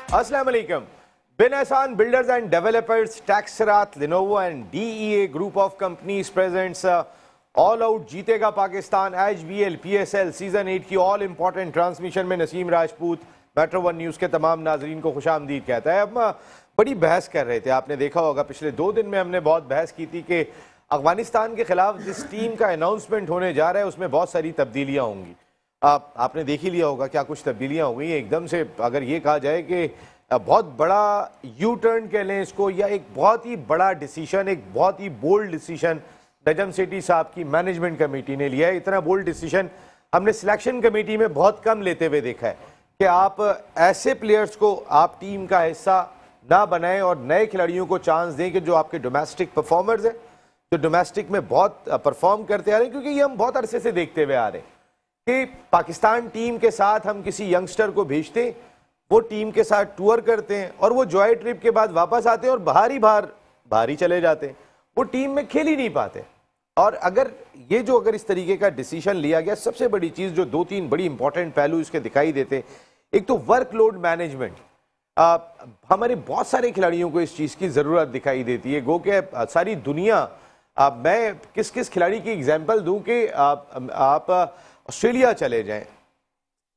Assalamu alaikum. Binasan Builders and Developers, Taxrat, Lenovo and DEA group of companies presents All Out जीतेगा Pakistan HBL PSL season 8 की all important transmission में Naseem Rajput metro one news के तमाम नाजरीन को खुशामदीद कहता है। अब बड़ी बहस कर रहे थे, आपने देखा होगा पिछले 2 दिन में हमने बहुत बहस की थी कि अफगानिस्तान के खिलाफ जिस टीम का अनाउंसमेंट होने जा रहा है उसमें बहुत सारी तब्दीलियाँ होंगी। आपने देख ही लिया होगा क्या कुछ तब्दीलियाँ हो गई एकदम से। अगर ये कहा जाए कि बहुत बड़ा यू टर्न कह लें इसको, या एक बहुत ही बड़ा डिसीजन, एक बहुत ही बोल्ड डिसीजन नजम सेठी साहब की मैनेजमेंट कमेटी ने लिया है। इतना बोल्ड डिसीजन हमने सिलेक्शन कमेटी में बहुत कम लेते हुए देखा है कि आप ऐसे प्लेयर्स को आप टीम का हिस्सा ना बनाएं और नए खिलाड़ियों को चांस दें कि जो आपके डोमेस्टिक परफॉर्मर्स हैं, जो डोमेस्टिक में बहुत परफॉर्म करते आ रहे हैं। क्योंकि ये हम बहुत अरसे से देखते हुए आ रहे हैं कि पाकिस्तान टीम के साथ हम किसी यंगस्टर को भेजते हैं, वो टीम के साथ टूर करते हैं और वो जॉय ट्रिप के बाद वापस आते हैं और बाहर ही चले जाते हैं, वो टीम में खेल ही नहीं पाते। और अगर इस तरीके का डिसीजन लिया गया, सबसे बड़ी चीज़ जो 2-3 बड़ी इंपॉर्टेंट पहलू इसके दिखाई देते, एक तो वर्कलोड मैनेजमेंट। हमारे बहुत सारे खिलाड़ियों को इस चीज़ की ज़रूरत दिखाई देती है। गो के सारी दुनिया, मैं किस खिलाड़ी की एग्जाम्पल दूँ कि आप ऑस्ट्रेलिया चले जाएं,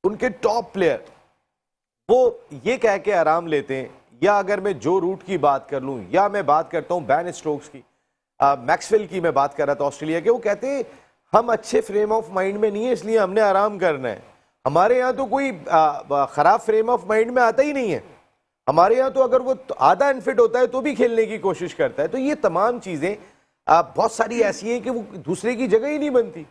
उनके टॉप प्लेयर वो ये कह के आराम लेते हैं, या अगर मैं जो रूट की बात कर लूं, या मैं बात करता हूं बैन स्टोक्स की, मैक्सवेल की मैं बात कर रहा था ऑस्ट्रेलिया के, वो कहते हैं हम अच्छे फ्रेम ऑफ माइंड में नहीं है इसलिए हमने आराम करना है। हमारे यहाँ तो कोई खराब फ्रेम ऑफ माइंड में आता ही नहीं है। हमारे यहाँ तो अगर वो आधा अनफिट होता है तो भी खेलने की कोशिश करता है। तो ये तमाम चीज़ें बहुत सारी ऐसी हैं कि वो दूसरे की जगह ही नहीं बनती।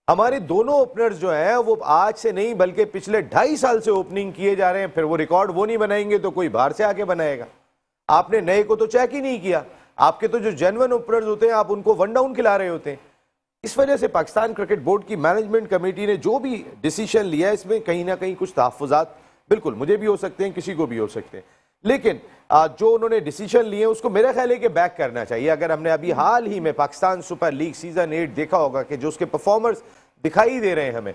हमारे दोनों ओपनर्स जो हैं वो आज से नहीं बल्कि पिछले 2.5 साल से ओपनिंग किए जा रहे हैं। फिर वो रिकॉर्ड वो नहीं बनाएंगे तो कोई बाहर से आके बनाएगा। आपने नए को तो चेक ही नहीं किया। आपके तो जो जेन्युइन ओपनर्स होते हैं आप उनको वन डाउन खिला रहे होते हैं। इस वजह से पाकिस्तान क्रिकेट बोर्ड की मैनेजमेंट कमेटी ने जो भी डिसीजन लिया है इसमें कहीं ना कहीं कुछ तहफ़्फ़ुज़ात बिल्कुल मुझे भी हो सकते हैं, किसी को भी हो सकते हैं, लेकिन जो उन्होंने डिसीजन लिए उसको मेरा ख्याल है कि बैक करना चाहिए। अगर हमने अभी हाल ही में पाकिस्तान सुपर लीग सीजन 8 देखा होगा कि जो उसके परफॉर्मर्स दिखाई दे रहे हैं हमें,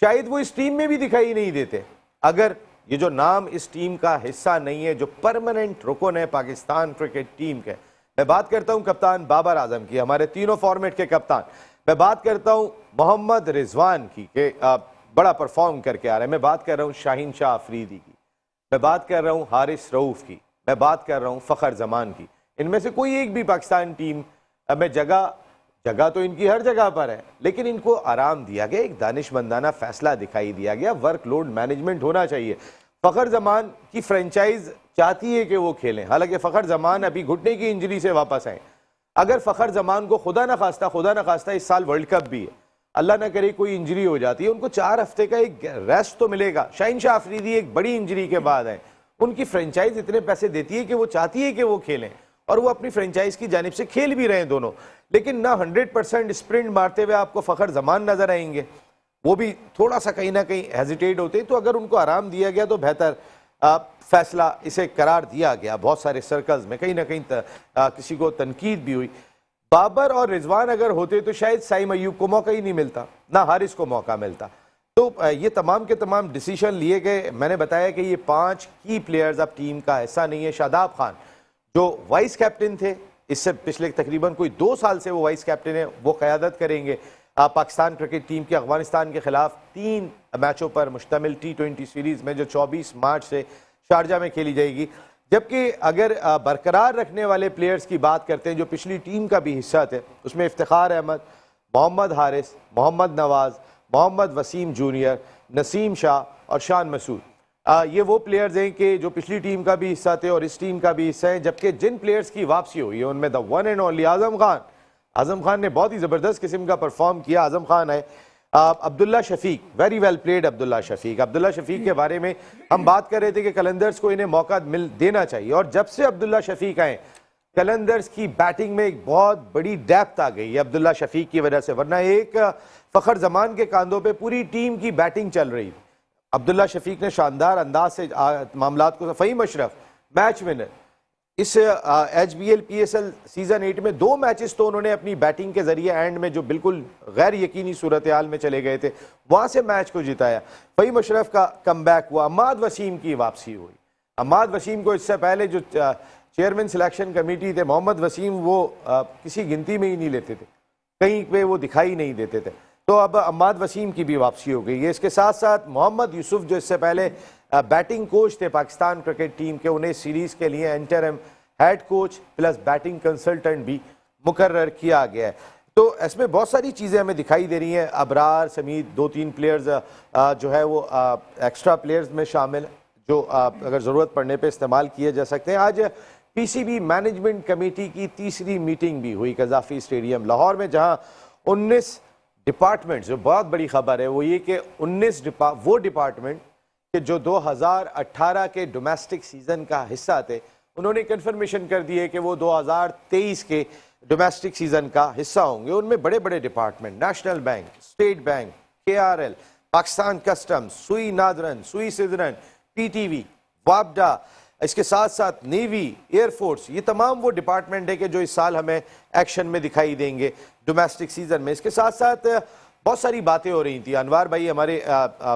शायद वो इस टीम में भी दिखाई नहीं देते अगर ये जो नाम इस टीम का हिस्सा नहीं है, जो परमानेंट रुकन है पाकिस्तान क्रिकेट टीम के। मैं बात करता हूं कप्तान बाबर आजम की, हमारे तीनों फॉर्मेट के कप्तान। मैं बात करता हूं मोहम्मद रिजवान की के बड़ा परफॉर्म करके आ रहा है। मैं बात कर रहा हूं शाहीन शाह अफरीदी की, मैं बात कर रहा हूं हारिस रऊफ की, मैं बात कर रहा हूं फ़खर जमान की। इनमें से कोई एक भी पाकिस्तान टीम में जगह तो इनकी हर जगह पर है, लेकिन इनको आराम दिया गया, एक दानिशमंदाना फैसला दिखाई दिया गया। वर्कलोड मैनेजमेंट होना चाहिए। फ़खर जमान की फ्रेंचाइज चाहती है कि वो खेलें, हालांकि फ़खर जमान अभी घुटने की इंजरी से वापस आए। अगर फ़खर जमान को खुदा न खास्ता इस साल वर्ल्ड कप भी है, अल्लाह ना करे कोई इंजरी हो जाती है, उनको 4 हफ्ते का एक रेस्ट तो मिलेगा। शाहीन शाह अफरीदी एक बड़ी इंजरी के बाद आए, उनकी फ्रेंचाइज इतने पैसे देती है कि वो चाहती है कि वो खेलें और वो अपनी फ्रेंचाइज की जानिब से खेल भी रहे हैं दोनों। लेकिन ना 100% स्प्रिंट मारते हुए आपको फ़खर जमान नजर आएंगे, वो भी थोड़ा सा कहीं ना कहीं हेजिटेट होते। तो अगर उनको आराम दिया गया तो बेहतर फैसला इसे करार दिया गया। बहुत सारे सर्कल्स में कहीं ना कहीं किसी को तनकीद भी हुई। बाबर और रिजवान अगर होते तो शायद साइम अयूब को मौका ही नहीं मिलता, ना हारिस को मौका मिलता। तो ये तमाम के तमाम डिसीजन लिए गए। मैंने बताया कि ये 5 की प्लेयर्स अब टीम का हिस्सा नहीं है। शादाब खान जो वाइस कैप्टन थे, इससे पिछले तकरीबन कोई 2 साल से वो वाइस कैप्टन है, वो क़यादत करेंगे पाकिस्तान क्रिकेट टीम की अफगानिस्तान के खिलाफ 3 मैचों पर मुश्तमिल T20 सीरीज़ में जो 24 मार्च से शारजा में खेली जाएगी। जबकि अगर बरकरार रखने वाले प्लेयर्स की बात करते हैं जो पिछली टीम का भी हिस्सा थे, उसमें इफ्तिखार अहमद, मोहम्मद हारिस, मोहम्मद नवाज़, मोहम्मद वसीम जूनियर, नसीम शाह और शान मसूद, ये वो प्लेयर्स हैं कि जो पिछली टीम का भी हिस्सा थे और इस टीम का भी हिस्सा है। जबकि जिन प्लेयर्स की वापसी हुई है उनमें the one and only Azam Khan ने बहुत ही ज़बरदस्त किस्म का परफॉर्म किया। आज़म खान है, Abdullah Shafique, very well played Abdullah Shafique के बारे में हम बात कर रहे थे कि कलंदर्स को इन्हें मौका देना चाहिए। और जब से अब्दुल्ला शफीक आए कलंदर्स की बैटिंग में एक बहुत बड़ी डेप्थ आ गई है अब्दुल्ला शफीक की वजह से, वरना एक फ़खर जमान के कांधों पे पूरी टीम की बैटिंग चल रही। अब्दुल्ला शफीक ने शानदार अंदाज से मामलात को, फ़हीम अशरफ मैच विनर, इस HBL PSL सीजन 8 में 2 मैचेस तो उन्होंने अपनी बैटिंग के जरिए एंड में जो बिल्कुल गैर यकीनी सूरत हाल में चले गए थे वहां से मैच को जिताया। फ़हीम अशरफ का कमबैक हुआ, अम्माद वसीम की वापसी हुई, अम्माद वसीम को इससे पहले जो चेयरमैन सिलेक्शन कमेटी थे मोहम्मद वसीम, वो किसी गिनती में ही नहीं लेते थे, कहीं पे वो दिखाई नहीं देते थे। तो अब अम्माद वसीम की भी वापसी हो गई है। इसके साथ साथ मोहम्मद यूसुफ जो इससे पहले बैटिंग कोच थे पाकिस्तान क्रिकेट टीम के, उन्हें सीरीज़ के लिए interim head coach plus batting consultant भी मुकर्रर किया गया है। तो इसमें बहुत सारी चीज़ें हमें दिखाई दे रही हैं। अबरार समेत 2-3 प्लेयर्स जो है वो एक्स्ट्रा प्लेयर्स में शामिल, जो अगर ज़रूरत पड़ने पे इस्तेमाल किए जा सकते हैं। आज पीसीबी मैनेजमेंट कमेटी की तीसरी मीटिंग भी हुई कज़ाफ़ी स्टेडियम लाहौर में, जहां 19 डिपार्टमेंट, जो बहुत बड़ी खबर है वो ये कि 19 वो डिपार्टमेंट कि जो 2018 के डोमेस्टिक सीज़न का हिस्सा थे, उन्होंने कन्फर्मेशन कर दी है कि वो 2023 के डोमेस्टिक सीज़न का हिस्सा होंगे। उनमें बड़े बड़े department national bank, state bank, KRL, Pakistan customs, सुई नादरन, सुई सिदरन, PTV, वापडा, इसके साथ साथ नेवी, एयरफोर्स, ये तमाम वो डिपार्टमेंट है कि जो इस साल हमें एक्शन में दिखाई देंगे डोमेस्टिक सीजन में। इसके साथ साथ बहुत सारी बातें हो रही थी। अनवार भाई हमारे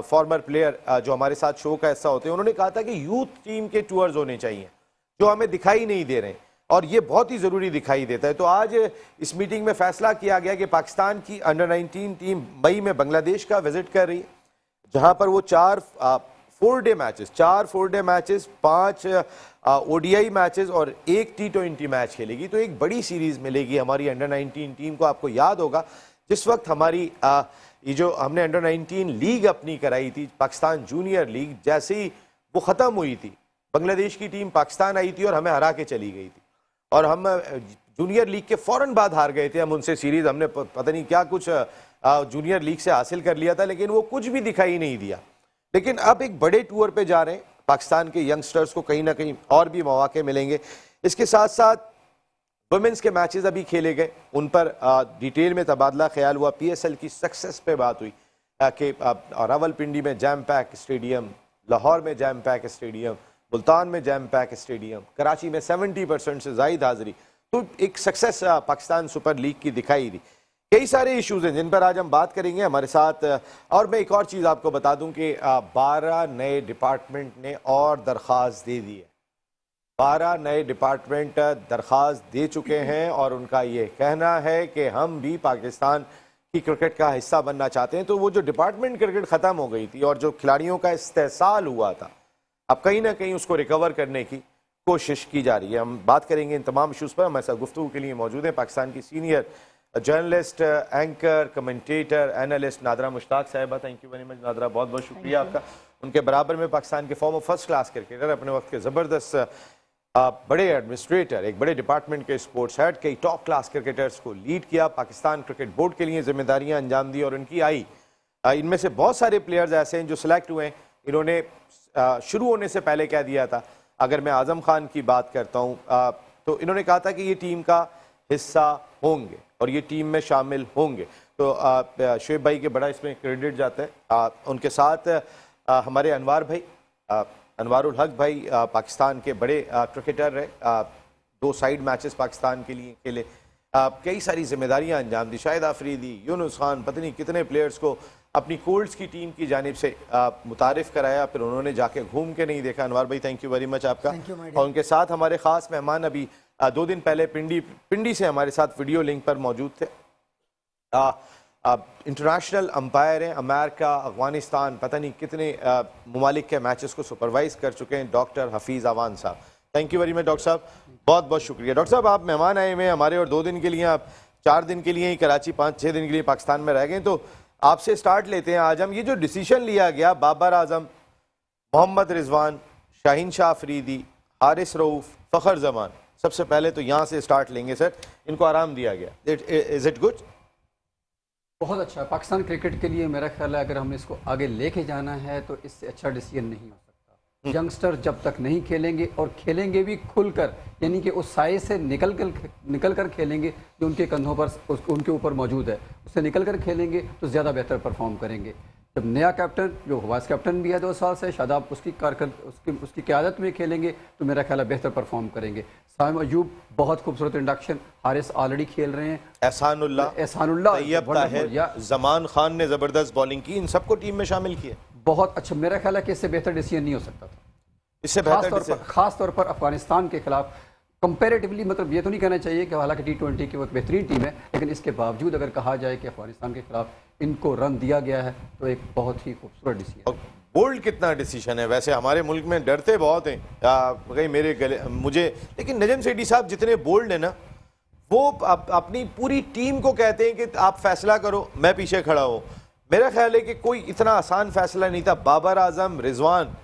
फॉर्मर प्लेयर जो हमारे साथ शो का हिस्सा होते हैं, उन्होंने कहा था कि यूथ टीम के टूर्स होने चाहिए जो हमें दिखाई नहीं दे रहे, और ये बहुत ही ज़रूरी दिखाई देता है। तो आज इस मीटिंग में फैसला किया गया कि पाकिस्तान की अंडर 19 टीम मई में बांग्लादेश का विजिट कर रही है, जहां पर वो 4 4-डे मैचेस, 5 ODI मैचेस और 1 T20 मैच खेलेगी। तो एक बड़ी सीरीज़ मिलेगी हमारी अंडर 19 टीम को। आपको याद होगा जिस वक्त हमारी ये जो हमने अंडर 19 लीग अपनी कराई थी, पाकिस्तान जूनियर लीग, जैसे ही वो ख़त्म हुई थी, बांग्लादेश की टीम पाकिस्तान आई थी और हमें हरा के चली गई थी, और हम जूनियर लीग के फ़ौरन बाद हार गए थे। हम उनसे सीरीज़ हमने पता नहीं क्या कुछ जूनियर लीग से हासिल कर लिया था, लेकिन वो कुछ भी दिखाई नहीं दिया। लेकिन अब एक बड़े टूर पे जा रहे हैं पाकिस्तान के यंगस्टर्स को, कहीं ना कहीं और भी मौके मिलेंगे। इसके साथ साथ वुमेंस के मैचेस अभी खेले गए, उन पर डिटेल में तबादला ख्याल हुआ। PSL की सक्सेस पे बात हुई कि रावलपिंडी में जैम पैक स्टेडियम, लाहौर में जैम पैक स्टेडियम, मुल्तान में जैम पैक स्टेडियम, कराची में 70% से ज़ायद हाज़िरी। तो एक सक्सेस पाकिस्तान सुपर लीग की दिखाई दी। कई सारे इश्यूज हैं जिन पर आज हम बात करेंगे हमारे साथ। और मैं एक और चीज़ आपको बता दूं कि 12 नए डिपार्टमेंट ने और दरख्वास्त दे दी है। 12 नए डिपार्टमेंट दरख्वास्त दे चुके हैं और उनका ये कहना है कि हम भी पाकिस्तान की क्रिकेट का हिस्सा बनना चाहते हैं। तो वो जो डिपार्टमेंट क्रिकेट ख़त्म हो गई थी और जो खिलाड़ियों का इस्तेसाल हुआ था, अब कहीं ना कहीं उसको रिकवर करने की कोशिश की जा रही है। हम बात करेंगे इन तमाम इशूज़ पर। हमारे साथ गुफ्तगू के लिए मौजूद है पाकिस्तान की senior journalist, anchor, commentator, analyst Nadra Mushtaq साहिबा। Thank you very much Nadra, बहुत बहुत शुक्रिया आपका। उनके बराबर में पाकिस्तान के फॉर्मर फर्स्ट क्लास क्रिकेटर, अपने वक्त के ज़बरदस्त बड़े एडमिनिस्ट्रेटर, एक बड़े डिपार्टमेंट के स्पोर्ट्स हेड, कई टॉप क्लास क्रिकेटर्स को लीड किया, पाकिस्तान क्रिकेट बोर्ड के लिए जिम्मेदारियां अंजाम दी और उनकी आई। इनमें से बहुत सारे प्लेयर्स ऐसे हैं जो सिलेक्ट हुए हैं। इन्होंने शुरू होने से पहले कह दिया था, अगर मैं आज़म खान की बात करता हूँ तो इन्होंने कहा था कि ये टीम का हिस्सा होंगे और ये टीम में शामिल होंगे। तो शुएब भाई के बड़ा इसमें क्रेडिट जाता है। उनके साथ हमारे अनवार भाई, अनवारुल हक भाई, पाकिस्तान के बड़े क्रिकेटर रहे, 2 साइड मैचेस पाकिस्तान के लिए खेले, कई सारी जिम्मेदारियां अंजाम दी। शाहिद आफरीदी, यूनुस खान, पता नहीं कितने प्लेयर्स को अपनी कोल्ड्स की टीम की जानिब से मुतारिफ कराया, फिर उन्होंने जाके घूम के नहीं देखा। अनवार भाई थैंक यू वेरी मच आपका। और उनके साथ हमारे ख़ास मेहमान अभी 2 दिन पहले पिंडी से हमारे साथ वीडियो लिंक पर मौजूद थे। इंटरनेशनल अंपायर हैं, अमेरिका, अफगानिस्तान, पता नहीं कितने ममालिक के मैचेस को सुपरवाइज कर चुके हैं, डॉक्टर हफीज़ अवान साहब। Thank you very much doctor साहब, बहुत बहुत शुक्रिया। डॉक्टर साहब आप मेहमान आए हुए हैं हमारे, और 2 दिन के लिए, आप 4 दिन के लिए ही कराची, 5-6 दिन के लिए पाकिस्तान में रह गए। तो आपसे स्टार्ट लेते हैं। आज हम ये जो डिसीजन लिया गया, बाबर आजम, मोहम्मद रिजवान, शाहीन शाह अफरीदी, हारिस रऊफ, फ़खर जमान, सबसे पहले तो यहाँ से स्टार्ट लेंगे सर। इनको आराम दिया गया, इज इट गुड? बहुत अच्छा। पाकिस्तान क्रिकेट के लिए मेरा ख्याल है अगर हमने इसको आगे लेके जाना है तो इससे अच्छा डिसीजन नहीं हो सकता। यंगस्टर जब तक नहीं खेलेंगे और खेलेंगे भी खुलकर, यानी कि उस साए से निकल कर खेलेंगे जो उनके कंधों पर उनके ऊपर मौजूद है, उससे निकल कर खेलेंगे तो ज़्यादा बेहतर परफॉर्म करेंगे। जब नया कैप्टन जो वाइस कैप्टन भी है 2 साल से, शादाब उसकी क़यादत में खेलेंगे तो मेरा ख्याल है बेहतर परफॉर्म करेंगे। साइम अयूब बहुत खूबसूरत इंडक्शन, हारिस ऑलरेडी खेल रहे हैं, एहसानुल्लाह, जमान खान ने ज़बरदस्त बॉलिंग की, इन सबको टीम में शामिल किया। बहुत अच्छा, मेरा ख्याल है कि इससे बेहतर डिसीजन नहीं हो सकता था। इससे बेहतर खास तौर पर अफगानिस्तान के खिलाफ कंपैरेटिवली, मतलब ये तो नहीं कहना चाहिए कि हालांकि T20 की वो एक बेहतरीन टीम है, लेकिन इसके बावजूद अगर कहा जाए कि अफगानिस्तान के खिलाफ इनको रन दिया गया है तो एक बहुत ही खूबसूरत डिसीजन। बोल्ड कितना डिसीजन है। वैसे हमारे मुल्क में डरते बहुत हैं कहीं मेरे गले मुझे, लेकिन नजम सेठी साहब जितने बोल्ड हैं ना, वो अपनी पूरी टीम को कहते हैं कि आप फैसला करो, मैं पीछे खड़ा हूँ। मेरा ख्याल है कि कोई इतना आसान फैसला नहीं था। बाबर आजम, रिजवान,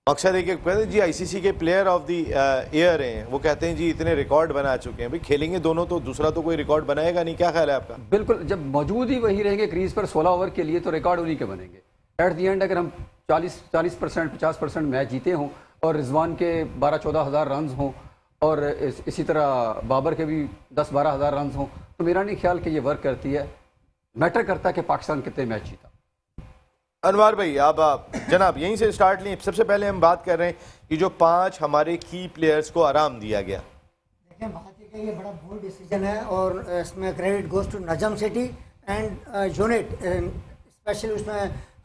मकसद है कि कहते हैं जी आईसीसी के प्लेयर ऑफ द ईयर हैं, वो कहते हैं जी इतने रिकॉर्ड बना चुके हैं। भाई खेलेंगे दोनों तो दूसरा तो कोई रिकॉर्ड बनाएगा नहीं। क्या ख्याल है आपका? बिल्कुल, जब मौजूद ही वही रहेंगे क्रीज पर 16 ओवर के लिए तो रिकॉर्ड उन्हीं के बनेंगे। एट दी एंड अगर हम 40% 50% मैच जीते हों और रिजवान के 12-14 हज़ार रन हों और इसी तरह बाबर के भी 10-12 हज़ार रन हों, तो मेरा नहीं ख्याल कि ये वर्क करती है। मैटर करता है कि पाकिस्तान कितने मैच जीता। अनवार भाई, आप जनाब यहीं से स्टार्ट लें। सबसे पहले हम बात कर रहे हैं कि जो 5 हमारे की प्लेयर्स को आराम दिया गया। देखें, बात ये बड़ा बोल्ड डिसीजन है और इसमें credit goes to Najam Sethi and unit, specially उसमें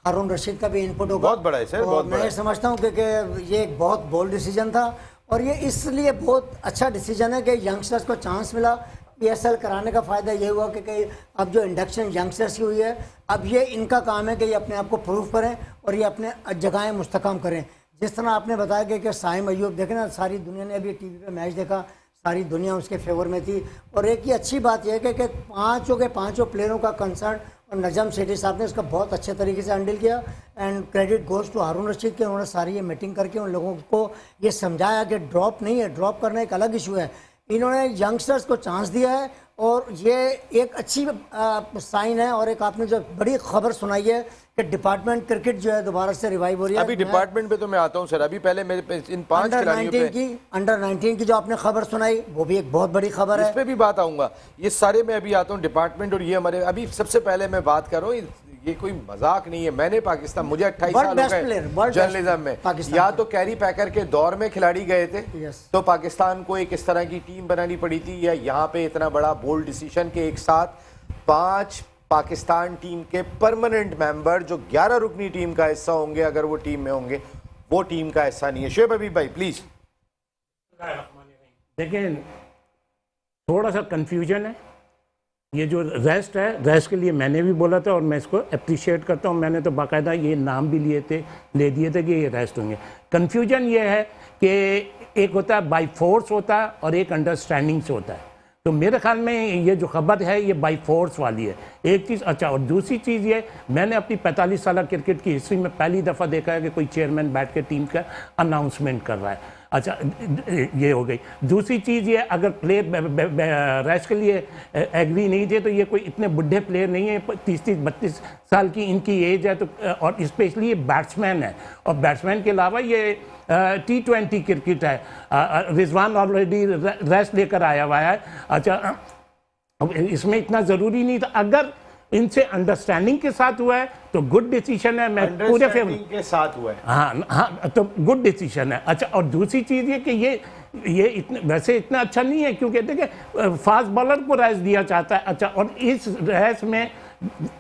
हारून रशीद का भी इनपुट होगा। बहुत बड़ा है सर, बहुत बड़ा। मैं समझता हूँ कि ये एक बहुत बोल्ड डिसीजन था और ये इसलिए बहुत अच्छा डिसीजन है कि यंगस्टर्स को चांस मिला। PSL कराने का फ़ायदा ये हुआ कि अब जो इंडक्शन यंगस्टर्स की हुई है, अब ये इनका काम है कि ये अपने आप को प्रूव करें और ये अपने जगहें मुस्तकम करें। जिस तरह आपने बताया कि साइम अयूब, देखें ना, सारी दुनिया ने अभी टीवी पे मैच देखा, सारी दुनिया उसके फेवर में थी। और एक ही अच्छी बात यह है कि पाँचों के पाँचों प्लेयरों का कंसर्न और नजम सेठी साहब ने इसका बहुत अच्छे तरीके से हैंडल किया। एंड क्रेडिट गोज टू हारून रशीद के, उन्होंने सारी ये मीटिंग करके उन लोगों को ये समझाया कि ड्रॉप नहीं है, ड्रॉप करना एक अलग इशू है। इन्होंने यंगस्टर्स को चांस दिया है और ये एक अच्छी साइन है। और एक आपने जो बड़ी खबर सुनाई है कि डिपार्टमेंट क्रिकेट जो है दोबारा से रिवाइव हो रही है। अभी डिपार्टमेंट पे तो मैं आता हूँ सर, अभी पहले मेरे इन 5 खिलाड़ियों पे अंडर 19 की जो आपने खबर सुनाई, वो भी एक बहुत बड़ी खबर है। इस पे भी बात आऊंगा। ये सारे मैं अभी आता हूँ डिपार्टमेंट और ये हमारे अभी सबसे पहले मैं बात कर रहा हूँ, ये कोई मजाक नहीं है। मैंने पाकिस्तान, मुझे 28 साल हो गए जर्नलिज्म में, या तो कैरी पैकर के दौर में खिलाड़ी गए थे तो पाकिस्तान को एक इस तरह की टीम बनानी पड़ी थी, या यहाँ पे इतना बड़ा बोल्ड डिसीजन के एक साथ 5 पाकिस्तान टीम के परमानेंट मेंबर जो 11 रुकनी टीम का हिस्सा होंगे, अगर वो टीम में होंगे, वो टीम का हिस्सा नहीं है। शुएब हबीब भाई प्लीज। देखिए, थोड़ा सा कंफ्यूजन है। ये जो रेस्ट है, रेस्ट के लिए मैंने भी बोला था और मैं इसको अप्रिशिएट करता हूँ। मैंने तो बाकायदा ये नाम भी ले दिए थे कि ये रेस्ट होंगे। कंफ्यूजन ये है कि एक होता है बाई फोर्स होता है और एक अंडरस्टैंडिंग से होता है। तो मेरे ख्याल में ये जो खबर है ये बाई फोर्स वाली है, एक चीज़। अच्छा, और दूसरी चीज़ ये, मैंने अपनी 45 साल क्रिकेट की हिस्ट्री में पहली दफ़ा देखा है कि कोई चेयरमैन बैठ के टीम का अनाउंसमेंट कर रहा है। अच्छा, ये हो गई। दूसरी चीज़ ये, अगर प्लेयर रेस्ट के लिए एग्री नहीं थे तो ये कोई इतने बुढ़े प्लेयर नहीं है, 30-32 साल की इनकी एज है। तो और स्पेशली ये बैट्समैन है, और बैट्समैन के अलावा ये T20 क्रिकेट है। रिजवान ऑलरेडी रेस्ट लेकर आया हुआ है। अच्छा, इसमें इतना ज़रूरी नहीं था। अगर इनसे अंडरस्टैंडिंग के साथ हुआ है तो गुड डिसीजन है। मैं पूरे फेवर के साथ हुआ है। हाँ, तो गुड डिसीजन है। अच्छा, और दूसरी चीज़ ये कि ये इतने वैसे इतना अच्छा नहीं है, क्योंकि देखिए फास्ट बॉलर को रेस्ट दिया जाता है। अच्छा, और इस रेस्ट में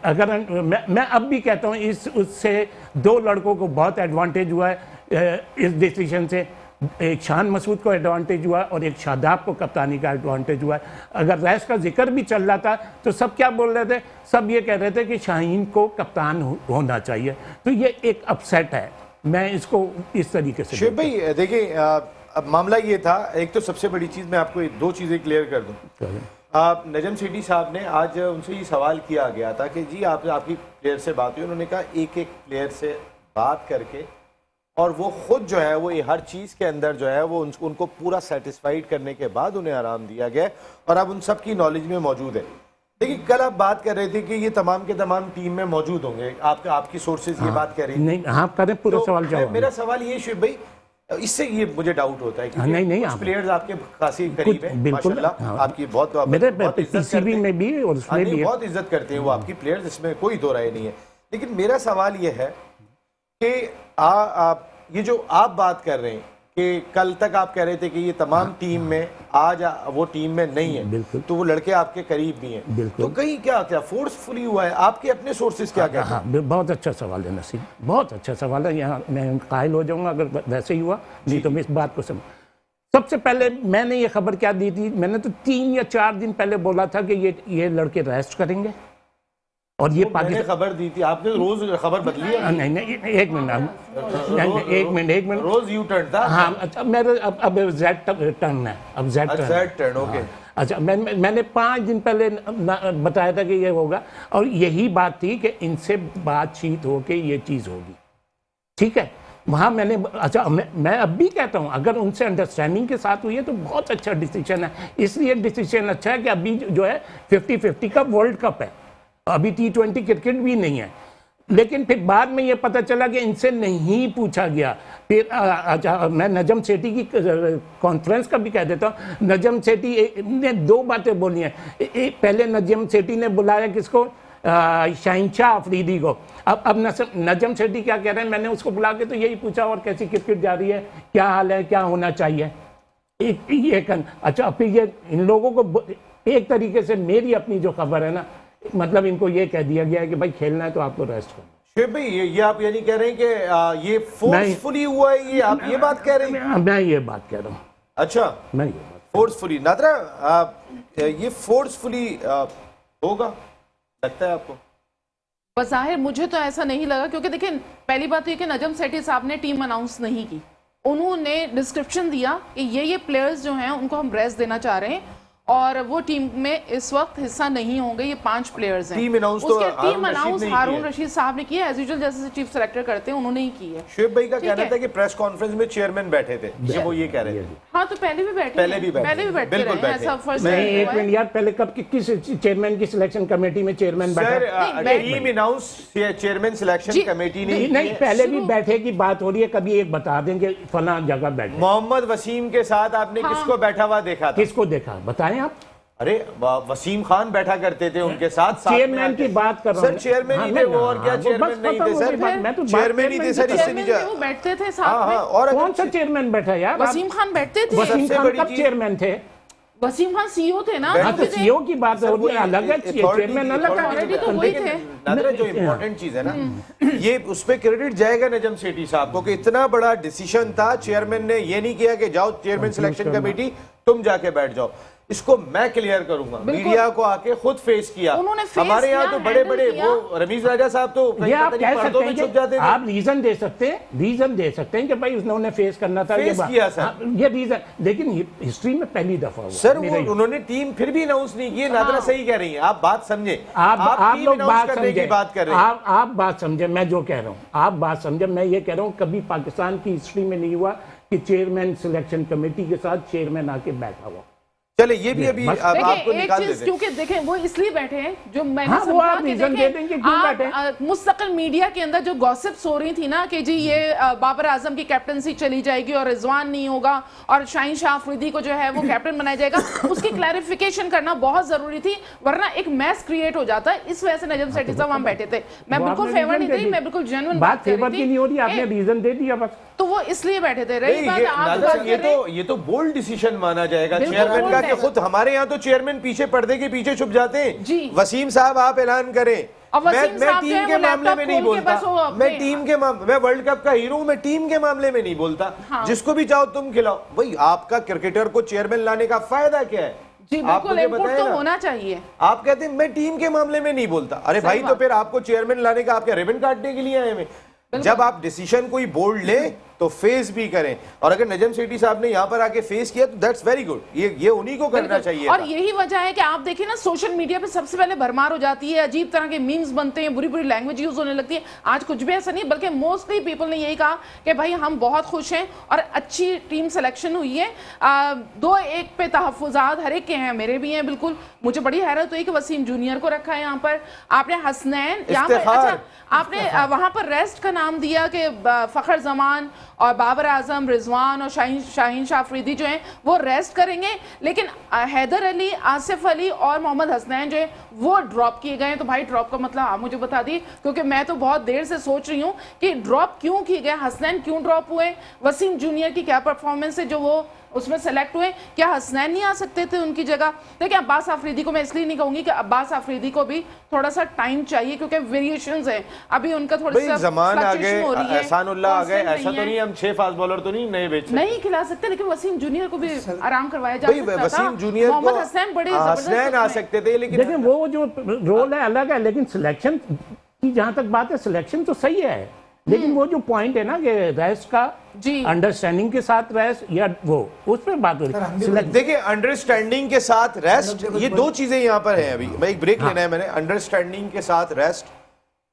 अगर मैं अब भी कहता हूँ उससे 2 लड़कों को बहुत एडवांटेज हुआ है इस डिसीजन से। एक शान मसूद को एडवांटेज हुआ और एक शादाब को कप्तानी का एडवांटेज हुआ है। अगर रेस्ट का जिक्र भी चल रहा था तो सब क्या बोल रहे थे? सब ये कह रहे थे कि शाहीन को कप्तान होना चाहिए। तो ये एक अपसेट है, मैं इसको इस तरीके से। शुएब भाई देखिए, अब मामला ये था, एक तो सबसे बड़ी चीज़ मैं आपको 2 चीज़ें क्लियर कर दूँ। नजम सेठी साहब ने आज उनसे ये सवाल किया गया था कि जी आपकी प्लेयर से बात हुई, उन्होंने कहा एक प्लेयर से बात करके और वो खुद जो है वो ये हर चीज़ के अंदर जो है वो उनको पूरा सेटिस्फाइड करने के बाद उन्हें आराम दिया गया और अब उन सब की नॉलेज में मौजूद है। देखिए, कल आप बात कर रहे थे कि ये तमाम के तमाम टीम में मौजूद होंगे, आपकी सोर्सेज ये बात कर रही नहीं, आप करें पूरा तो सवाल जवाब। मेरा सवाल ये शुएब भाई, इससे ये मुझे डाउट होता है कि नहीं, कुछ प्लेयर्स आपके खासी करीब है, माशाल्लाह, आपकी बहुत मेरे पीसीबी में भी और उसमें भी बहुत इज्जत करते हैं वो आपकी प्लेयर्स, इसमें कोई दो राय नहीं है। लेकिन मेरा सवाल ये है कि ये जो आप बात कर रहे हैं कि कल तक आप कह रहे थे कि ये तमाम टीम में आज वो टीम में नहीं है, बिल्कुल। तो वो लड़के आपके करीब भी हैं, बिल्कुल। तो कहीं क्या फोर्सफुली हुआ है? आपके अपने सोर्सेज क्या कहते हैं? हाँ, बहुत अच्छा सवाल है नसीब, बहुत अच्छा सवाल है। यहाँ मैं कायल हो जाऊंगा अगर वैसे ही हुआ, नहीं तो मैं इस बात को समझ। सबसे पहले मैंने ये खबर क्या दी थी, मैंने तो 3 या 4 दिन पहले बोला था कि ये लड़के रेस्ट करेंगे और ये मैंने पाकिस्तान। खबर दी थी, आपने रोज खबर बदली है। नहीं, एक मिनट, रोज यू टर्न था। हाँ, अच्छा, मेरे अब जेड टर्न है, अब जेड टर्न, ओके। अच्छा, मैंने 5 दिन पहले बताया था कि ये होगा, और यही बात थी कि इनसे बातचीत होके ये चीज़ होगी, ठीक है। वहाँ मैंने, अच्छा, मैं अब भी कहता हूँ अगर उनसे अंडरस्टैंडिंग के साथ हुई है तो बहुत अच्छा डिसीजन है। इसलिए डिसीजन अच्छा है कि अभी जो है 50-50 का वर्ल्ड कप है, अभी T20 क्रिकेट भी नहीं है। लेकिन फिर बाद में ये पता चला कि इनसे नहीं पूछा गया। फिर अच्छा, मैं नजम सेठी की कॉन्फ्रेंस का भी कह देता हूँ। नजम सेठी ने 2 बातें बोली हैं। पहले नजम सेठी ने बुलाया किसको, शहंशाह अफरीदी को। अब नजम सेठी क्या कह रहे हैं, मैंने उसको बुला के तो यही पूछा और कैसी क्रिकेट जा रही है, क्या हाल है, क्या होना चाहिए। अच्छा, फिर ये इन लोगों को एक तरीके से मेरी अपनी जो खबर है ना, मतलब इनको ये कह दिया गया है कि भाई खेलना है तो आपको रेस्ट करना। शिव भाई, ये आप यानी कह रहे हैं कि ये फोर्सफुली हुआ है, ये आप ये बात कह रहे हैं? मैं ये बात कह रहा हूँ। अच्छा, मैं ये बात फोर्सफुली। नादरा, ये फोर्सफुली होगा, लगता है आपको? बज़ाहिर मुझे तो ऐसा नहीं लगा, क्योंकि देखिए पहली बात तो ये कि नजम सेठी साहब ने टीम अनाउंस नहीं की। उन्होंने डिस्क्रिप्शन दिया कि ये प्लेयर्स जो हैं उनको हम रेस्ट देना चाह रहे हैं और वो टीम में इस वक्त हिस्सा नहीं होंगे। ये 5 प्लेयर्स हैं। टीम अनाउंस तो टीम अनाउंस हारून रशीद साहब ने किया, एज यूजुअल जैसे चीफ सेलेक्टर करते हैं उन्होंने ही की है। शुएब भाई का कहना था कि प्रेस कॉन्फ्रेंस में चेयरमैन बैठे थे, ये वो ये कह रहे थे। हाँ, तो पहले भी बैठते रहे, ऐसा फर्स्ट नहीं, एक मिनट यार, पहले कब किस चेयरमैन की सिलेक्शन कमेटी में चेयरमैन बैठा? Team announce chairman selection committee ने नहीं, पहले भी बैठे की बात हो रही है, कभी एक बता देंगे फला जगह बैठे। मोहम्मद वसीम के साथ आपने किसको बैठा हुआ देखा था? किसको देखा बताएं आप? अरे वसीम खान बैठा करते थे उनके साथ चेयरमैन की बात कर रहा हूं सर। चेयरमैन ही थे वो, और क्या चेयरमैन नहीं थे सर? मैं तो चेयरमैन ही थे सर, इससे नहीं जा। वो बैठते थे साथ में। और कौन सा चेयरमैन बैठा यार? वसीम खान बैठते थे। वसीम खान कब चेयरमैन थे? वसीम खान सीईओ थे ना। हाँ, तो सीईओ की बात हो रही है, अलग है, चेयरमैन अलग है। ऑलरेडी तो वही थे। नादरा, जो इम्पोर्टेंट चीज है ना, ये उस पे क्रेडिट जाएगा नजम सेठी साहब को कि इतना बड़ा डिसीजन था। चेयरमैन ने ये नहीं किया कि जाओ चेयरमैन सिलेक्शन कमेटी तुम जाके बैठ जाओ, इसको मैं क्लियर करूंगा। मीडिया को आके खुद फेस किया। हमारे यहाँ तो बड़े बड़े वो रमीज राजा साहब तो ये आप कह सकते हैं छुप जाते थे। आप रीजन दे सकते हैं कि भाई उन्होंने फेस करना था, फेस किया सर। ये रीजन, लेकिन हिस्ट्री में पहली दफा हुआ सर। वो उन्होंने टीम फिर भी अनाउंस नहीं की। नादरा सही कह रही है, आप बात समझे, आप लोग बात समझे, बात कर रहे हैं। आप बात समझे, मैं जो कह रहा हूँ आप बात समझे। मैं ये कह रहा हूँ कभी पाकिस्तान की हिस्ट्री में नहीं हुआ कि चेयरमैन सिलेक्शन कमेटी के साथ चेयरमैन आके बैठा हुआ। चले ये भी अभी आपको एक निकाल चीज, देते। क्योंकि देखें वो इसलिए बैठे हैं जो मैंने हाँ, समझा आप कि रीजन दे देंगे क्यों बैठे। मुस्तकिल मीडिया के अंदर जो गॉसिप्स हो रही थी ना कि जी ये बाबर आजम की कैप्टनसी चली जाएगी और रिजवान नहीं होगा और शहंशाह अफरीदी को जो है वो कैप्टन बनाया जाएगा, उसकी क्लैरिफिकेशन करना बहुत जरूरी थी, वरना एक मैस क्रिएट हो जाता है। इस वजह से नजम सेठी साहब वहां बैठे थे। मैं बिल्कुल फेवर नहीं थी, मैं बिल्कुल जेन्युइन बात फेवर की नहीं हो रही, आपने रीजन दे दिया बस। तो वो इसलिए बैठे थे। रही बात आप ये तो बोल्ड डिसीजन माना जाएगा चेयरमैन का कि खुद हमारे यहाँ तो चेयरमैन पीछे पर्दे के पीछे छुप जाते हैं। वसीम साहब आप ऐलान करें। मैं टीम के मामले में नहीं बोलता, मैं टीम के मैं वर्ल्ड कप का हीरो हूं, मैं टीम के मामले में नहीं बोलता। जिसको भी चाहो तुम खिलाओ। भाई आपका क्रिकेटर को चेयरमैन लाने का फायदा क्या है? जी बिल्कुल, इनपुट तो होना चाहिए। आप कहते हैं मैं टीम के मामले में नहीं बोलता। अरे भाई, तो फिर आपको चेयरमैन लाने का आप क्या रिबन काटने के लिए आए हैं? जब आप डिसीजन कोई बोल्ड ले तो फेस भी करें, और अगर नजम सेठी साहब ने यहाँ पर आके फेस किया तो दैट्स वेरी गुड। ये उन्हीं को करना चाहिए। और यही वजह है कि आप देखिए ना, सोशल मीडिया पे सबसे पहले भरमार हो जाती है, अजीब तरह के मीम्स बनते हैं, बुरी बुरी लैंग्वेज यूज होने लगती है। आज कुछ भी ऐसा नहीं, बल्कि मोस्टली पीपल ने यही कहा कि भाई हम बहुत खुश हैं और अच्छी टीम सिलेक्शन हुई है। 2-1 पे तहफ़्फ़ुज़ात हर एक के हैं, मेरे भी हैं बिल्कुल। मुझे बड़ी हैरत हुई कि वसीम जूनियर को रखा है यहाँ पर, आपने हसनैन यहाँ पर, अच्छा आपने वहां पर रेस्ट का नाम दिया कि फखर जमान और बाबर आजम, रिजवान और शाहीन शाह अफरीदी जो हैं वो रेस्ट करेंगे, लेकिन हैदर अली, आसिफ अली और मोहम्मद हसनैन जो है वो ड्रॉप किए गए हैं। तो भाई ड्रॉप का मतलब आप मुझे बता दिए, क्योंकि मैं तो बहुत देर से सोच रही हूँ कि ड्रॉप क्यों किए गए, हसनैन क्यों ड्रॉप हुए, वसीम जूनियर की क्या परफॉर्मेंस है जो वो उसमें सेलेक्ट हुए, क्या हसनैन नहीं आ सकते थे उनकी जगह? देखिए अब्बास अफरीदी को मैं इसलिए नहीं कहूंगी कि अब्बास अफरीदी को भी थोड़ा सा टाइम चाहिए, क्योंकि वेरिएशंस हैं, अभी उनका थोड़ा सा जमान आ गए, fluctuation हो रही है, एहसानुल्लाह आ गए, constant ऐसा तो है। नहीं हम 6 फास्ट बॉलर तो नहीं नए बेच नहीं खिला सकते, लेकिन वसीम जूनियर को भी आराम करवाया जा भाई सकता था। वसीम जूनियर को मोहम्मद हसनैन बड़े हसनैन आ सकते थे, लेकिन लेकिन वो जो रोल है अलग है, लेकिन सिलेक्शन की जहां तक बात है सिलेक्शन तो सही है, लेकिन वो जो पॉइंट है ना कि रेस्ट का जी अंडरस्टैंडिंग के साथ रेस्ट या वो उस पर बात हो रही है। देखिए अंडरस्टैंडिंग के साथ रेस्ट, ये दो चीजें यहाँ पर हैं। अभी मैं एक ब्रेक लेना है मैंने। अंडरस्टैंडिंग के साथ रेस्ट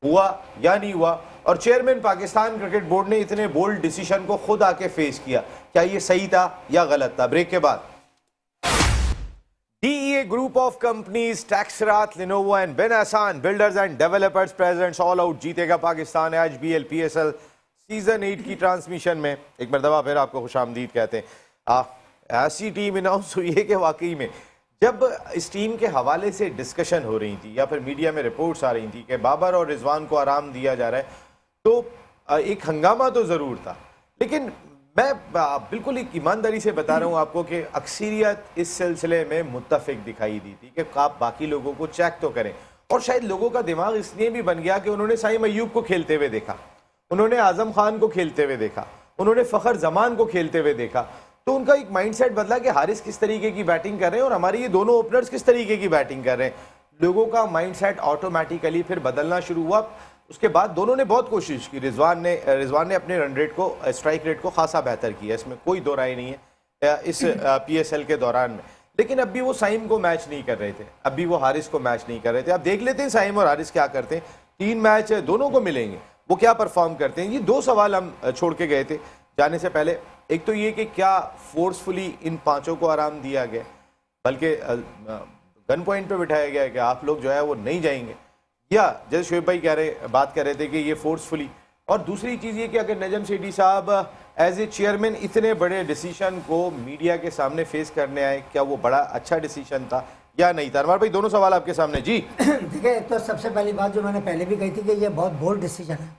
हुआ या नहीं हुआ, और चेयरमैन पाकिस्तान क्रिकेट बोर्ड ने इतने बोल्ड डिसीजन को खुद आके फेस किया, क्या ये सही था या गलत था? ब्रेक के बाद। DEA Group of Companies, Taxrat, Lenovo and Ben Hassan Builders and Developers presents All Out जीतेगा पाकिस्तान HBL PSL सीजन 8 की ट्रांसमिशन में एक मरतबा फिर आपको खुशामदीद कहते हैं। ऐसी टीम अनाउंस हुई है कि वाकई में जब इस टीम के हवाले से डिस्कशन हो रही थी या फिर मीडिया में रिपोर्ट्स आ रही थी कि बाबर और रिजवान को आराम दिया जा रहा है, तो एक हंगामा तो ज़रूर था, लेकिन मैं बिल्कुल एक ईमानदारी से बता रहा हूँ आपको कि अक्सरियत इस सिलसिले में मुत्तफिक दिखाई दी थी कि आप बाकी लोगों को चेक तो करें। और शायद लोगों का दिमाग इसलिए भी बन गया कि उन्होंने साइम अयूब को खेलते हुए देखा, उन्होंने आजम खान को खेलते हुए देखा, उन्होंने फ़खर जमान को खेलते हुए देखा, तो उनका एक माइंडसेट बदला कि हारिस किस तरीके की बैटिंग कर रहे हैं और हमारे ये दोनों ओपनर्स किस तरीके की बैटिंग कर रहे हैं। लोगों का माइंडसेट ऑटोमेटिकली फिर बदलना शुरू हुआ। उसके बाद दोनों ने बहुत कोशिश की। रिजवान ने अपने रन रेट को, स्ट्राइक रेट को खासा बेहतर किया, इसमें कोई दो राय नहीं है इस PSL के दौरान में, लेकिन अब भी वो साइम को मैच नहीं कर रहे थे, अब भी वो हारिस को मैच नहीं कर रहे थे। अब देख लेते हैं साइम और हारिस क्या करते हैं, 3 मैच दोनों को मिलेंगे, वो क्या परफॉर्म करते हैं। ये 2 सवाल हम छोड़ के गए थे जाने से पहले। एक तो ये कि क्या फोर्सफुली इन 5 को आराम दिया गया, बल्कि गन पॉइंट पे बिठाया गया है कि आप लोग जो है वो नहीं जाएंगे, या जैसे शोएब भाई बात कर रहे थे कि ये फोर्सफुली। और दूसरी चीज़ ये कि अगर नजम सेठी साहब एज ए चेयरमैन इतने बड़े डिसीजन को मीडिया के सामने फेस करने आए, क्या वो बड़ा अच्छा डिसीजन था या नहीं था? अनवर भाई दोनों सवाल आपके सामने जी। देखिए, तो सबसे पहली बात जो मैंने पहले भी कही थी कि ये बहुत बोल्ड डिसीजन है,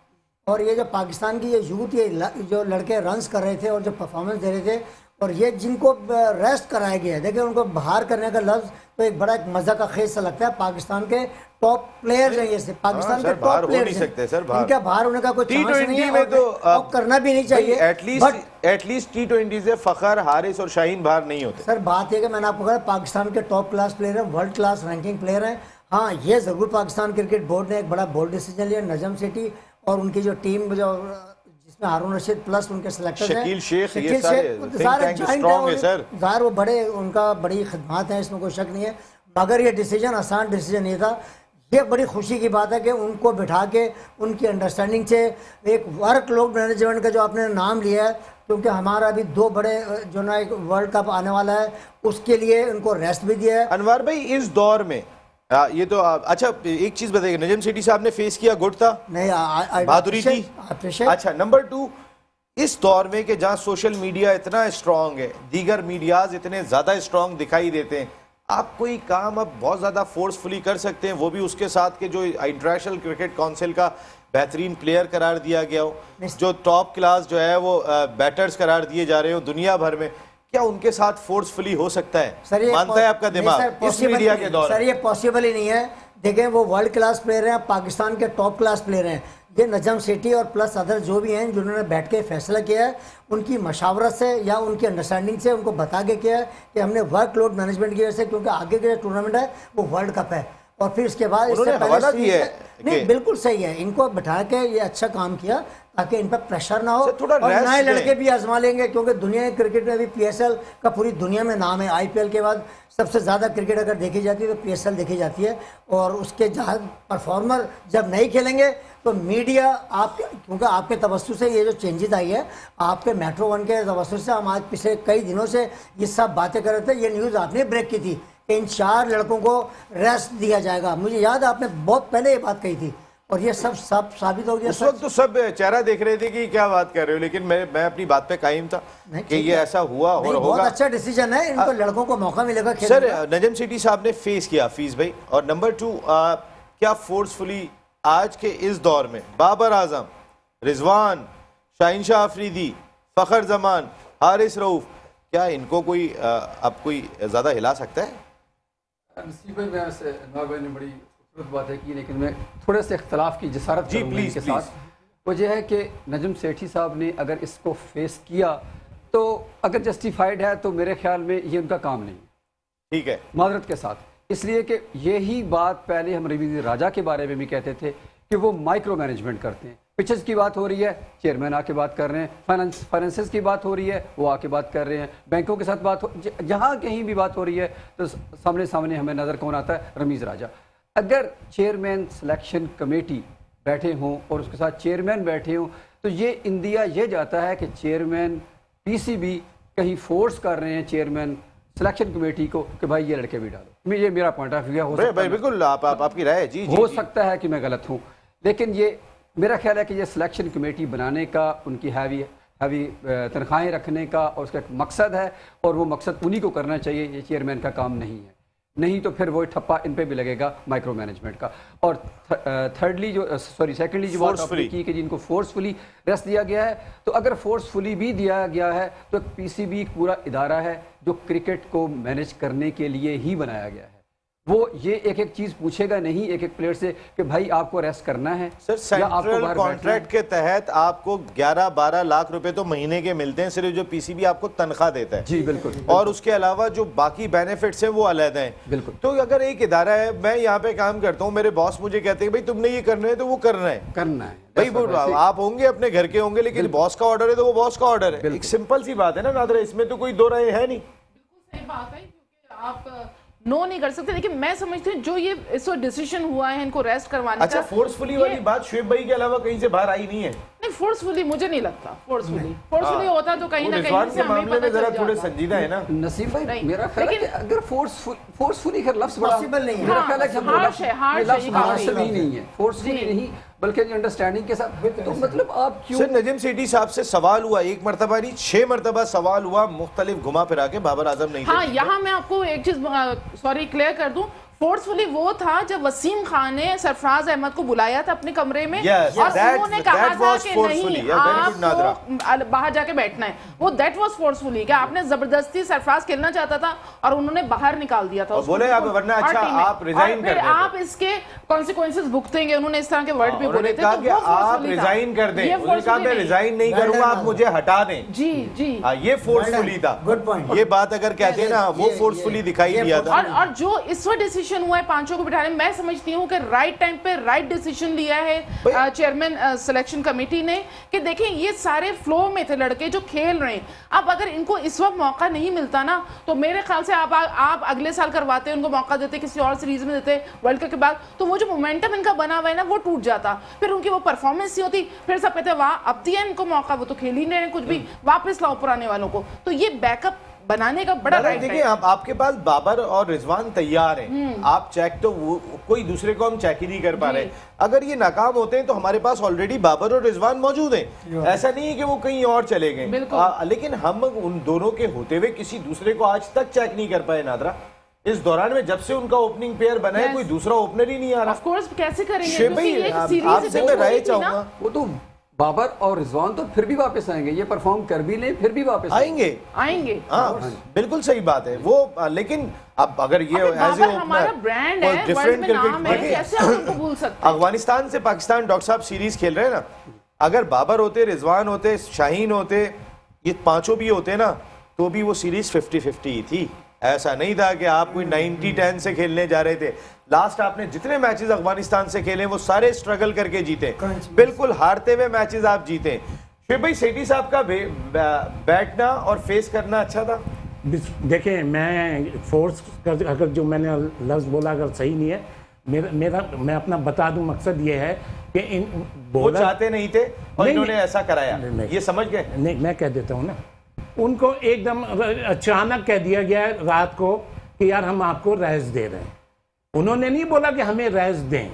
और ये जो पाकिस्तान की ये यूथ, ये जो लड़के रन्स कर रहे थे और जो परफॉर्मेंस दे रहे थे, और ये जिनको रेस्ट कराया गया है, देखिए उनको बाहर करने का लफ्ज़ तो एक बड़ा एक मज़ा का खेज सा लगता है। पाकिस्तान के टॉप प्लेयर्स हैं ये, पाकिस्तान के टॉप प्लेयर्स हैं, इनका बाहर होने का कोई चांस नहीं है, में तो और करना भी नहीं चाहिए। एटलीस्ट T20 से फ़खर, हारिस और शाहीन बाहर नहीं होते। सर बात है कि मैंने आपको कहा पाकिस्तान के टॉप क्लास प्लेयर हैं, वर्ल्ड क्लास रैंकिंग प्लेयर हैं। हाँ, ये ज़रूर पाकिस्तान क्रिकेट बोर्ड ने एक बड़ा बोल्ड डिसीजन लिया। नजम सेठी और उनकी जो टीम जो जिसमें हारून रशीद प्लस उनके सेलेक्टर्स हैं, शकील शेख, ये सारे स्ट्रॉन्ग है सर, ज़ाहिर वो बड़े, उनका बड़ी खिदमत है, इसमें कोई शक नहीं है। मगर ये डिसीजन आसान डिसीजन नहीं था। ये बड़ी खुशी की बात है कि उनको बिठा के उनकी अंडरस्टैंडिंग से एक वर्क लोड मैनेजमेंट का जो आपने नाम लिया है, क्योंकि हमारा अभी 2 बड़े जो ना एक वर्ल्ड कप आने वाला है, उसके लिए उनको रेस्ट भी दिया है। अनवर भाई इस दौर में ये तो अच्छा एक चीज बताइए, नजम सेठी साहब ने फेस किया, गुड था, नहीं बहादुरी थी। अच्छा, नंबर 2, इस दौर में कि जहां सोशल मीडिया इतना स्ट्रांग है, दीगर मीडियाज इतने ज्यादा स्ट्रांग दिखाई देते हैं, आप कोई काम अब बहुत ज़्यादा फोर्सफुली कर सकते हैं, वो भी उसके साथ के जो इंटरनेशनल क्रिकेट काउंसिल का बेहतरीन प्लेयर करार दिया गया हो, जो टॉप क्लास जो है वो बैटर्स करार दिए जा रहे हो दुनिया भर में, क्या उनके साथ फोर्सफुली हो सकता है? सर ये मानता है आपका दिमाग इस मीडिया के दौर? सर ये पॉसिबल ही नहीं है। देखें, वो वर्ल्ड क्लास प्लेयर हैं, पाकिस्तान के टॉप क्लास प्लेयर हैं। ये नजम सेठी और प्लस अदर जो भी हैं जिन्होंने बैठ के फैसला किया है, उनकी मशावरत से या उनकी अंडरस्टैंडिंग से उनको बता के किया है कि हमने वर्कलोड मैनेजमेंट की वजह से, क्योंकि आगे के जो टूर्नामेंट है वो वर्ल्ड कप है, और फिर इसके बाद नहीं, बिल्कुल सही है, इनको बिठा के ये अच्छा काम किया ताकि इन पर प्रेशर ना हो, और नए लड़के भी आजमा लेंगे, क्योंकि दुनिया के क्रिकेट में अभी PSL का पूरी दुनिया में नाम है। IPL के बाद सबसे ज़्यादा क्रिकेट अगर देखी जाती है तो PSL देखी जाती है, और उसके जहाँ परफॉर्मर जब नहीं खेलेंगे तो मीडिया आपके, क्योंकि आपके तवज्जो से ये जो चेंजेस आई है, आपके मेट्रो 1 के तवज्जो से हम आज पिछले कई दिनों से ये सब बातें कर रहे थे। ये न्यूज़ आपने ब्रेक की थी कि इन 4 लड़कों को रेस्ट दिया जाएगा। मुझे याद है आपने बहुत पहले ये बात कही थी, और ये सब साबित हो गया उस वक्त तो सब चेहरा देख रहे थे कि क्या बात कर रहे हो, लेकिन मैं अपनी बात पे कायम था नहीं, कि ठीक ये है। ऐसा हुआ और बहुत होगा। अच्छा डिसीजन है, इनको लड़कों को मौका मिलेगा खेलने सर का। नजम सेठी साहब ने फेस किया हफीज भाई, और नंबर 2 क्या फोर्सफुली आज के इस दौर में बाबर आजम, रिजवान, शाहीन शाह अफरीदी, फखर जमान, हारिस रऊफ, क्या इनको कोई अब कोई ज्यादा हिला सकता है? नसीब भाई, मैं से अनवर भाई ने बड़ी खूबसूरत बातें की, लेकिन मैं थोड़े से इख्तलाफ की जसारत जी, करूंगा प्लीज, इनके साथ। वो ये है कि नजम सेठी साहब ने अगर इसको फेस किया तो अगर जस्टिफाइड है तो मेरे ख्याल में ये उनका काम नहीं है, ठीक है, माजरत के साथ। इसलिए कि यही बात पहले हम रवींद्र राजा के बारे में भी कहते थे कि वो माइक्रो मैनेजमेंट करते हैं। पिचेस की बात हो रही है, चेयरमैन आके बात कर रहे हैं, फाइनेंसेस की बात हो रही है, वो आके बात कर रहे हैं, बैंकों के साथ बात हो, जहाँ कहीं भी बात हो रही है तो सामने सामने हमें नज़र कौन आता है? रमीज़ राजा। अगर चेयरमैन सिलेक्शन कमेटी बैठे हों और उसके साथ चेयरमैन बैठे हों तो ये इंडिया ये जाता है कि चेयरमैन पीसीबी कहीं फोर्स कर रहे हैं चेयरमैन सिलेक्शन कमेटी को कि भाई ये लड़के भी डालो। ये मेरा पॉइंट ऑफ व्यू है। हो सकता है बिल्कुल आपकी राय है जी, हो सकता है कि मैं गलत हूँ, लेकिन ये मेरा ख्याल है कि ये सिलेक्शन कमेटी बनाने का, उनकी हैवी तनख्वाहें रखने का और उसका एक मकसद है, और वो मकसद उन्हीं को करना चाहिए, ये चेयरमैन का काम नहीं है। नहीं तो फिर वो ठप्पा इन पे भी लगेगा माइक्रो मैनेजमेंट का। और सेकेंडली जो बात आपने की कि जिनको फोर्सफुली रेस्ट दिया गया है, तो अगर फोर्सफुली भी दिया गया है तो पीसीबी एक पूरा इदारा है जो क्रिकेट को मैनेज करने के लिए ही बनाया गया है। वो ये एक एक चीज पूछेगा नहीं एक एक प्लेयर से कि भाई आपको रेस्ट करना है सर, या आपको सेंट्रल बाहर बैठना है। कॉन्ट्रैक्ट के तहत आपको 11-12 लाख रुपए तो महीने के मिलते हैं, सिर्फ जो पीसीबी आपको तनख्वाह देता है जी बिल्कुल, और उसके अलावा जो बाकी बेनिफिट्स हैं वो अलग हैं। बिल्कुल। तो अगर एक इदारा है, मैं यहाँ पे काम करता हूँ, मेरे बॉस मुझे कहते हैं भाई तुमने ये करना है तो वो करना है, करना है भाई वो आप होंगे अपने घर के होंगे, लेकिन बॉस का ऑर्डर है तो वो बॉस का ऑर्डर है। एक सिंपल सी बात है ना नादरा, इसमें तो कोई दो राय है नहीं। सही बात है, क्योंकि आप नो नहीं कर सकते, लेकिन मैं समझती हूँ जो ये इस वक्त डिसीजन हुआ है इनको रेस्ट करवाने अच्छा, का, फोर्सफुली वाली बात शुएब भाई के अलावा कहीं से बाहर आई नहीं है? नहीं फोर्सफुली मुझे नहीं लगता, फोर्सफुली होता तो कहीं ना रिजवान कहीं से के हमें मामले में पता जरा चल थोड़े जाता। संजीदा है ना। नसीब भाई नहीं, मेरा ख्याल है कि लेकिन- अगर फोर्सफुली खैर लफ्ज बड़ा Possible नहीं है। मेरा ख्याल है कि हम हार्श है, हार्श है, लफ्ज ये मुनासिब काफी ही नहीं है, फोर्सफुली जी। नहीं बल्कि अंडरस्टैंडिंग के साथ। तो मतलब आप क्यों सर नजम सेठी साहब से सवाल हुआ, एक मरतबा नहीं 6 मरतबा सवाल हुआ, मुख्तलिफ घुमा फिरा के बाबर आजम नहीं हाँ, थे। यहाँ मैं आपको एक चीज सॉरी क्लियर कर दूं, फोर्सफुली वो था जब वसीम खान ने सरफराज अहमद को बुलाया था अपने कमरे में Yes, और that- उन्होंने कहा that था was कि forcefully. नहीं Yeah, very good, नादरा। आपको बाहर जाके बैठना है, वो दैट वाज फोर्सफुली कि आपने जबरदस्ती सरफराज खेलना चाहता था और उन्होंने बाहर निकाल दिया था और उसको। बोले आप वरना और अच्छा टीम में। आप रिजाइन और कर फिर दें। आप इसके कॉन्सिक्वेंसेस भुगतेंगे, उन्होंने इस तरह के वर्ड भी बोले उन्होंने थे। कहा तो कि वो आप forcefully था। रिजाइन कर दें, ये उन्होंने कहा forcefully मैं नहीं। रिजाइन नहीं करूंगा, आप मुझे हटा दें। जी जी। ये फोर्सफुली था। Good point. ये बात अगर कहते हैं ना, वो ये- फोर्सफुली दिखाई ये दिया था। और जो इस वक्त डिसीजन हुआ है पांचों को बिठाने, मैं समझती हूँ कि राइट टाइम पे राइट डिसीजन लिया है चेयरमैन सिलेक्शन कमेटी ने कि देखें ये सारे फ्लो में थे लड़के जो खेल रहे हैं। अब अगर इनको इस वक्त मौका नहीं मिलता ना, तो मेरे ख्याल से आप अगले साल करवाते, उनको मौका देते, किसी और सीरीज में देते वर्ल्ड कप के बाद, तो वो जो मोमेंटम इनका बना हुआ है ना वो टूट जाता, फिर उनकी वो परफॉर्मेंस नहीं होती, फिर सब कहते हैं वाह अब दिया इनको मौका, वो तो खेल ही नहीं रहे कुछ भी, वापस लाओ पुराने वालों को। तो ये बैकअप बनाने का बड़ा राइट देखिए है। आपके पास बाबर और रिजवान तैयार हैं, आप चेक तो कोई दूसरे को हम चेक ही नहीं कर पा रहे। अगर ये नाकाम होते हैं तो हमारे पास ऑलरेडी बाबर और रिजवान मौजूद हैं, ऐसा नहीं है कि वो कहीं और चले गए। लेकिन हम उन दोनों के होते हुए किसी दूसरे को आज तक चेक नहीं कर पाए नादरा। इस दौरान में जब से उनका ओपनिंग पेयर बना है, कोई दूसरा ओपनर ही नहीं आ रहा। ऑफ कोर्स कैसे करेंगे, शेब क्योंकि भाई, ये आपसे सीरीज मैं राय चाहूंगा। वो तो बाबर और रिजवान तो फिर भी वापस आएंगे, ये परफॉर्म कर भी लें फिर भी वापस आएंगे। हाँ, बिल्कुल सही बात है वो। लेकिन अब अगर ये एज ए हमारा ब्रांड है, वर्ल्ड में नाम है, कैसे आप उनको भूल सकते हैं? अफगानिस्तान से पाकिस्तान डॉक्टर साहब सीरीज खेल रहे हैं ना, अगर बाबर होते, रिजवान होते, शाहीन होते, ये पांचों भी होते ना, तो भी वो सीरीज 50-50 ही थी। ऐसा नहीं था कि आप कोई 90-10 से खेलने जा रहे थे। लास्ट आपने जितने मैचेस अफगानिस्तान से खेले वो सारे स्ट्रगल करके जीते, बिल्कुल हारते हुए मैचेस आप जीते। फिर भाई सेठी साहब का बैठना और फेस करना अच्छा था। देखिए मैं फोर्स कर, अगर जो मैंने लफ्ज़ बोला अगर सही नहीं है, मेरा मैं अपना बता दूं, मकसद ये है कि इन वो बॉलर चाहते नहीं थे और नहीं, इन्होंने ऐसा कराया, नहीं। ये समझ गए। नहीं, मैं कह देता हूँ ना, उनको एकदम अचानक कह दिया गया है रात को कि यार हम आपको रेस्ट दे रहे हैं। उन्होंने नहीं बोला कि हमें रेस्ट दें,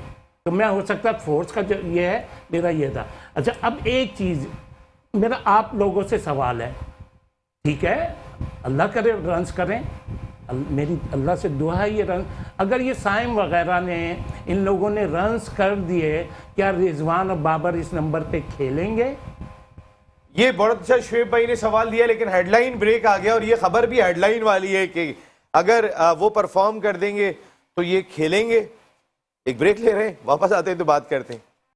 तो मैं हो सकता फोर्स का जो ये है मेरा ये था। अच्छा, अब एक चीज़ मेरा आप लोगों से सवाल है, ठीक है, अल्लाह करे रन्स करें, मेरी अल्लाह से दुआ है ये रन, अगर ये साइम वगैरह ने इन लोगों ने रन्स कर दिए, क्या रिजवान और बाबर इस नंबर पे खेलेंगे? ये बहुत अच्छा शुएब भाई ने सवाल दिया, लेकिन हेडलाइन ब्रेक आ गया और ये खबर भी हेडलाइन वाली है कि अगर वो परफॉर्म कर देंगे तो ये खेलेंगे। एक ब्रेक ले रहे हैं, वापस आते हैं तो बात करते हैं।